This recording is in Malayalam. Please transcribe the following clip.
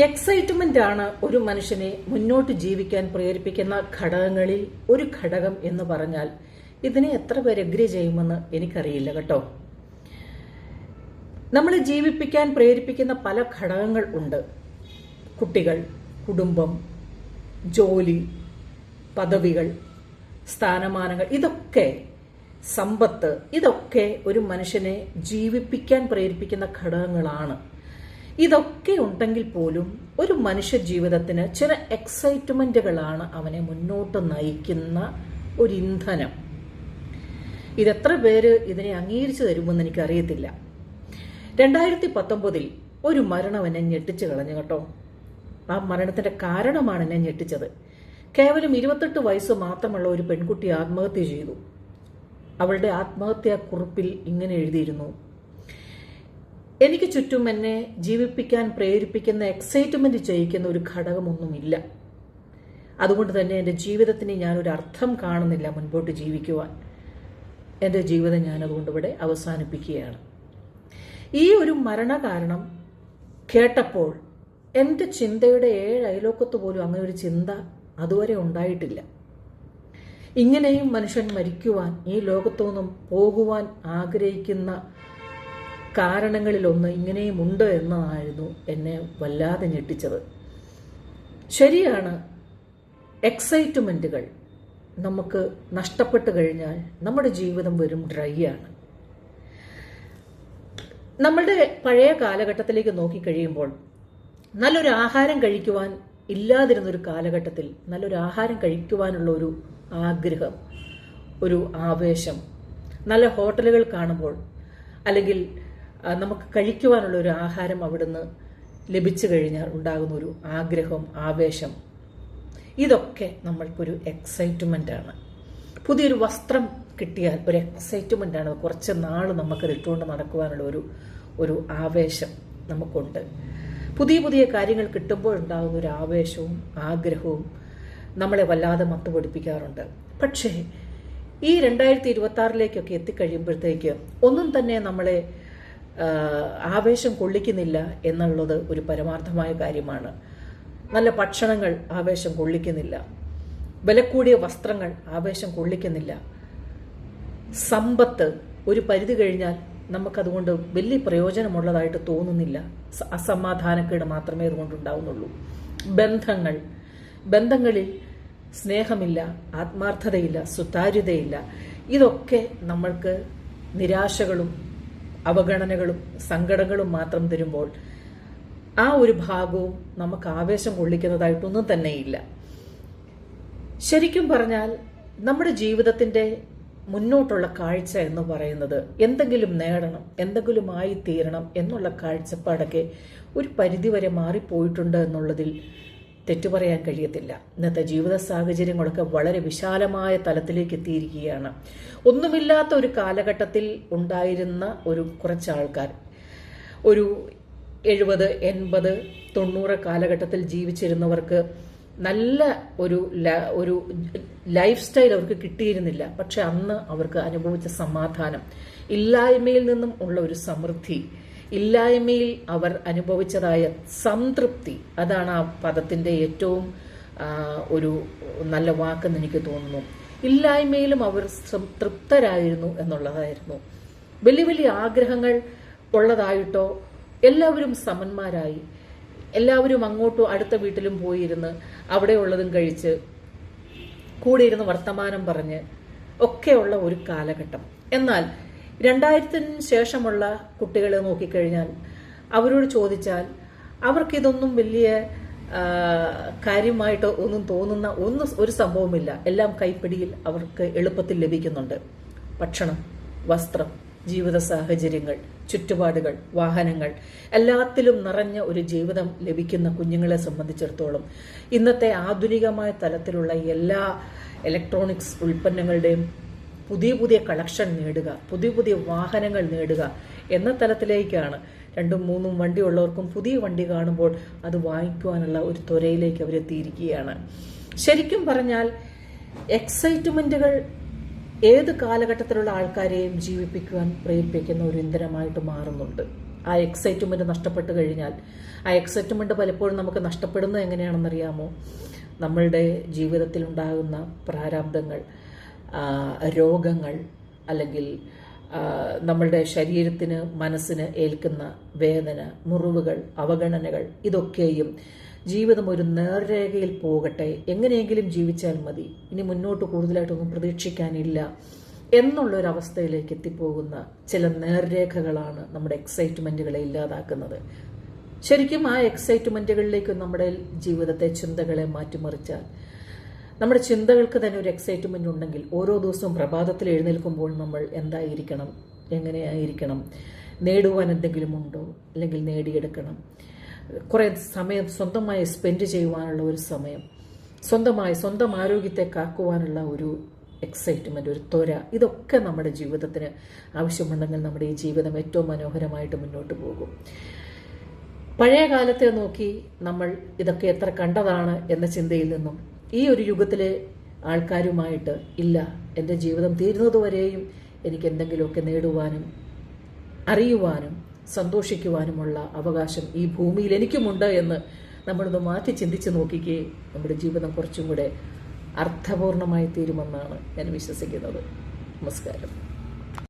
എക്സൈറ്റ്മെന്റ് ആണ് ഒരു മനുഷ്യനെ മുന്നോട്ട് ജീവിക്കാൻ പ്രേരിപ്പിക്കുന്ന ഘടകങ്ങളിൽ ഒരു ഘടകം എന്ന് പറഞ്ഞാൽ ഇതിനെ എത്ര പേര് അഗ്രി ചെയ്യുമെന്ന് എനിക്കറിയില്ല കേട്ടോ. നമ്മളെ ജീവിപ്പിക്കാൻ പ്രേരിപ്പിക്കുന്ന പല ഘടകങ്ങൾ ഉണ്ട്. കുട്ടികൾ, കുടുംബം, ജോലി, പദവികൾ, സ്ഥാനമാനങ്ങൾ, ഇതൊക്കെ സമ്പത്ത്, ഇതൊക്കെ ഒരു മനുഷ്യനെ ജീവിപ്പിക്കാൻ പ്രേരിപ്പിക്കുന്ന ഘടകങ്ങളാണ്. ഇതൊക്കെ ഉണ്ടെങ്കിൽ പോലും ഒരു മനുഷ്യ ജീവിതത്തിന് ചില എക്സൈറ്റ്മെന്റുകളാണ് അവനെ മുന്നോട്ട് നയിക്കുന്ന ഒരു ഇന്ധനം. ഇതെത്ര പേര് ഇതിനെ അംഗീകരിച്ചു തരുമെന്ന് എനിക്കറിയത്തില്ല. 2019 ഒരു മരണം എന്നെ ഞെട്ടിച്ചു കളഞ്ഞു കേട്ടോ. ആ മരണത്തിന്റെ കാരണമാണ് എന്നെ ഞെട്ടിച്ചത്. കേവലം 28 വയസ്സ് മാത്രമുള്ള ഒരു പെൺകുട്ടി ആത്മഹത്യ ചെയ്തു. അവളുടെ ആത്മഹത്യാ കുറിപ്പിൽ ഇങ്ങനെ എഴുതിയിരുന്നു: എനിക്ക് ചുറ്റും എന്നെ ജീവിപ്പിക്കാൻ പ്രേരിപ്പിക്കുന്ന എക്സൈറ്റ്മെന്റ് ചെയ്യിക്കുന്ന ഒരു ഘടകമൊന്നുമില്ല. അതുകൊണ്ട് തന്നെ എൻ്റെ ജീവിതത്തിന് ഞാനൊരു അർത്ഥം കാണുന്നില്ല മുൻപോട്ട് ജീവിക്കുവാൻ. എൻ്റെ ജീവിതം ഞാനതുകൊണ്ട് ഇവിടെ അവസാനിപ്പിക്കുകയാണ്. ഈ ഒരു മരണകാരണം കേട്ടപ്പോൾ എൻ്റെ ചിന്തയുടെ 7 അയലോക്കത്ത് പോലും അങ്ങനെ ഒരു ചിന്ത അതുവരെ ഉണ്ടായിട്ടില്ല. ഇങ്ങനെയും മനുഷ്യൻ മരിക്കുവാൻ, ഈ ലോകത്തു നിന്നും പോകുവാൻ ആഗ്രഹിക്കുന്ന കാരണങ്ങളിലൊന്ന് ഇങ്ങനെയും ഉണ്ട് എന്നതായിരുന്നു എന്നെ വല്ലാതെ ഞെട്ടിച്ചത്. ശരിയാണ്, എക്സൈറ്റ്മെന്റുകൾ നമുക്ക് നഷ്ടപ്പെട്ടു കഴിഞ്ഞാൽ നമ്മുടെ ജീവിതം വെറും ഡ്രൈ ആണ്. നമ്മളുടെ പഴയ കാലഘട്ടത്തിലേക്ക് നോക്കിക്കഴിയുമ്പോൾ നല്ലൊരു ആഹാരം കഴിക്കുവാൻ ഇല്ലാതിരുന്നൊരു കാലഘട്ടത്തിൽ നല്ലൊരു ആഹാരം കഴിക്കുവാനുള്ള ഒരു ആഗ്രഹം, ഒരു ആവേശം, നല്ല ഹോട്ടലുകൾ കാണുമ്പോൾ അല്ലെങ്കിൽ നമുക്ക് കഴിക്കുവാനുള്ള ഒരു ആഹാരം അവിടുന്ന് ലഭിച്ചു കഴിഞ്ഞാൽ ഉണ്ടാകുന്ന ഒരു ആഗ്രഹം, ആവേശം, ഇതൊക്കെ നമ്മൾക്കൊരു എക്സൈറ്റ്മെന്റ് ആണ്. പുതിയൊരു വസ്ത്രം കിട്ടിയാൽ ഒരു എക്സൈറ്റ്മെന്റ് ആണ്. കുറച്ച് നാൾ നമുക്കത് ഇട്ടുകൊണ്ട് നടക്കുവാനുള്ള ഒരു ആവേശം നമുക്കുണ്ട്. പുതിയ പുതിയ കാര്യങ്ങൾ കിട്ടുമ്പോൾ ഉണ്ടാകുന്ന ഒരു ആവേശവും ആഗ്രഹവും നമ്മളെ വല്ലാതെ മത്തുപിടിപ്പിക്കാറുണ്ട്. പക്ഷേ ഈ 2026 എത്തിക്കഴിയുമ്പോഴത്തേക്ക് ഒന്നും തന്നെ നമ്മളെ ആവേശം കൊള്ളിക്കുന്നില്ല എന്നുള്ളത് ഒരു പരമാർത്ഥമായ കാര്യമാണ്. നല്ല ഭക്ഷണങ്ങൾ ആവേശം കൊള്ളിക്കുന്നില്ല, വിലകൂടിയ വസ്ത്രങ്ങൾ ആവേശം കൊള്ളിക്കുന്നില്ല, സമ്പത്ത് ഒരു പരിധി കഴിഞ്ഞാൽ നമുക്കതുകൊണ്ട് വലിയ പ്രയോജനമുള്ളതായിട്ട് തോന്നുന്നില്ല. അസമാധാനക്കേട് മാത്രമേ അതുകൊണ്ടുണ്ടാവുന്നുള്ളൂ. ബന്ധങ്ങളിൽ സ്നേഹമില്ല, ആത്മാർത്ഥതയില്ല, സുതാര്യതയില്ല. ഇതൊക്കെ നമ്മൾക്ക് നിരാശകളും അവഗണനകളും സങ്കടങ്ങളും മാത്രം തരുമ്പോൾ ആ ഒരു ഭാഗവും നമുക്ക് ആവേശം കൊള്ളിക്കുന്നതായിട്ടൊന്നും തന്നെയില്ല. ശരിക്കും പറഞ്ഞാൽ നമ്മുടെ ജീവിതത്തിന്റെ മുന്നോട്ടുള്ള കാഴ്ച എന്ന് പറയുന്നത് എന്തെങ്കിലും നേടണം, എന്തെങ്കിലും ആയിത്തീരണം എന്നുള്ള കാഴ്ചപ്പാടൊക്കെ ഒരു പരിധിവരെ മാറിപ്പോയിട്ടുണ്ട് എന്നുള്ളതിൽ തെറ്റു പറയാൻ കഴിയത്തില്ല. ഇന്നത്തെ ജീവിത സാഹചര്യങ്ങളൊക്കെ വളരെ വിശാലമായ തലത്തിലേക്ക് എത്തിയിരിക്കുകയാണ്. ഒന്നുമില്ലാത്ത ഒരു കാലഘട്ടത്തിൽ ഉണ്ടായിരുന്ന കുറച്ച് ആൾക്കാർ, ഒരു 70, 80, 90 കാലഘട്ടത്തിൽ ജീവിച്ചിരുന്നവർക്ക് നല്ല ഒരു ലൈഫ് സ്റ്റൈൽ അവർക്ക് കിട്ടിയിരുന്നില്ല. പക്ഷെ അന്ന് അവർക്ക് അനുഭവിച്ച സമാധാനം, ഇല്ലായ്മയിൽ നിന്നും ഉള്ള ഒരു സമൃദ്ധി, ഇല്ലായ്മയിൽ അവർ അനുഭവിച്ചതായ സംതൃപ്തി, അതാണ് ആ പദത്തിന്റെ ഏറ്റവും ഒരു നല്ല വാക്കെന്ന് എനിക്ക് തോന്നുന്നു. ഇല്ലായ്മയിലും അവർ തൃപ്തരായിരുന്നു എന്നുള്ളതായിരുന്നു. വലിയ വലിയ ആഗ്രഹങ്ങൾ ഉള്ളതായിട്ടോ, എല്ലാവരും സമന്മാരായി, എല്ലാവരും അങ്ങോട്ടും അടുത്ത വീട്ടിലും പോയിരുന്ന് അവിടെ ഉള്ളതും കഴിച്ച് കൂടെ ഇരുന്ന് വർത്തമാനം പറഞ്ഞ് ഒക്കെയുള്ള ഒരു കാലഘട്ടം. എന്നാൽ 2000-ന് ശേഷമുള്ള കുട്ടികളെ നോക്കിക്കഴിഞ്ഞാൽ അവരോട് ചോദിച്ചാൽ അവർക്കിതൊന്നും വലിയ കാര്യമായിട്ട് ഒന്നും തോന്നുന്ന ഒരു സംഭവമില്ല. എല്ലാം കൈപ്പിടിയിൽ അവർക്ക് എളുപ്പത്തിൽ ലഭിക്കുന്നുണ്ട്. ഭക്ഷണം, വസ്ത്രം, ജീവിത സാഹചര്യങ്ങൾ, ചുറ്റുപാടുകൾ, വാഹനങ്ങൾ, എല്ലാത്തിലും നിറഞ്ഞ ഒരു ജീവിതം ലഭിക്കുന്ന കുഞ്ഞുങ്ങളെ സംബന്ധിച്ചിടത്തോളം ഇന്നത്തെ ആധുനികമായ തലത്തിലുള്ള എല്ലാ ഇലക്ട്രോണിക്സ് ഉൽപ്പന്നങ്ങളുടെയും പുതിയ പുതിയ കളക്ഷൻ നേടുക, പുതിയ പുതിയ വാഹനങ്ങൾ നേടുക എന്ന തലത്തിലേക്കാണ്. 2ഉം 3ഉം വണ്ടിയുള്ളവർക്കും പുതിയ വണ്ടി കാണുമ്പോൾ അത് വാങ്ങിക്കുവാനുള്ള ഒരു ത്വരയിലേക്ക് അവരെത്തിയിരിക്കുകയാണ്. ശരിക്കും പറഞ്ഞാൽ എക്സൈറ്റ്മെന്റുകൾ ഏത് കാലഘട്ടത്തിലുള്ള ആൾക്കാരെയും ജീവിപ്പിക്കുവാൻ പ്രേരിപ്പിക്കുന്ന ഒരു ഇന്ധനമായിട്ട് മാറുന്നുണ്ട്. ആ എക്സൈറ്റ്മെന്റ് നഷ്ടപ്പെട്ട് കഴിഞ്ഞാൽ, ആ എക്സൈറ്റ്മെന്റ് പലപ്പോഴും നമുക്ക് നഷ്ടപ്പെടുന്നത് എങ്ങനെയാണെന്നറിയാമോ? നമ്മളുടെ ജീവിതത്തിൽ ഉണ്ടാകുന്ന പ്രാരാബ്ദങ്ങൾ, രോഗങ്ങൾ, അല്ലെങ്കിൽ നമ്മളുടെ ശരീരത്തിന് മനസ്സിന് ഏൽക്കുന്ന വേദന, മുറിവുകൾ, അവഗണനകൾ, ഇതൊക്കെയും ജീവിതം ഒരു നേർരേഖയിൽ പോകട്ടെ, എങ്ങനെയെങ്കിലും ജീവിച്ചാൽ മതി, ഇനി മുന്നോട്ട് കൂടുതലായിട്ടൊന്നും പ്രതീക്ഷിക്കാനില്ല എന്നുള്ളൊരവസ്ഥയിലേക്ക് എത്തിപ്പോകുന്ന ചില നേർരേഖകളാണ് നമ്മുടെ എക്സൈറ്റ്മെന്റുകളെ ഇല്ലാതാക്കുന്നത്. ശരിക്കും ആ എക്സൈറ്റ്മെന്റുകളിലേക്ക് നമ്മുടെ ജീവിതത്തെ, ചിന്തകളെ മാറ്റിമറിച്ചാൽ, നമ്മുടെ ചിന്തകൾക്ക് തന്നെ ഒരു എക്സൈറ്റ്മെന്റ് ഉണ്ടെങ്കിൽ, ഓരോ ദിവസവും പ്രഭാതത്തിൽ എഴുന്നേൽക്കുമ്പോൾ നമ്മൾ എന്തായിരിക്കണം, എങ്ങനെയായിരിക്കണം, നേടുവാൻ എന്തെങ്കിലും ഉണ്ടോ, അല്ലെങ്കിൽ നേടിയെടുക്കണം, കുറേ സമയം സ്വന്തമായി സ്പെൻഡ് ചെയ്യുവാനുള്ള ഒരു സമയം, സ്വന്തം ആരോഗ്യത്തെ കാക്കുവാനുള്ള ഒരു എക്സൈറ്റ്മെന്റ്, ഒരു ത്വര, ഇതൊക്കെ നമ്മുടെ ജീവിതത്തിന് ആവശ്യമുണ്ടെങ്കിൽ നമ്മുടെ ഈ ജീവിതം ഏറ്റവും മനോഹരമായിട്ട് മുന്നോട്ട് പോകും. പഴയ കാലത്തെ നോക്കി നമ്മൾ ഇതൊക്കെ എത്ര കണ്ടതാണ് എന്ന ചിന്തയിൽ നിന്നും ഈ ഒരു യുഗത്തിലെ ആൾക്കാരുമായിട്ട്, ഇല്ല, എൻ്റെ ജീവിതം തീരുന്നതുവരെയും എനിക്ക് എന്തെങ്കിലുമൊക്കെ നേടുവാനും അറിയുവാനും സന്തോഷിക്കുവാനുമുള്ള അവകാശം ഈ ഭൂമിയിൽ എനിക്കുമുണ്ട് എന്ന് നമ്മളൊന്ന് മാറ്റി ചിന്തിച്ച് നോക്കിക്കേ, നമ്മുടെ ജീവിതം കുറച്ചും കൂടെ അർത്ഥപൂർണമായി തീരുമെന്നാണ് ഞാൻ വിശ്വസിക്കുന്നത്. നമസ്കാരം.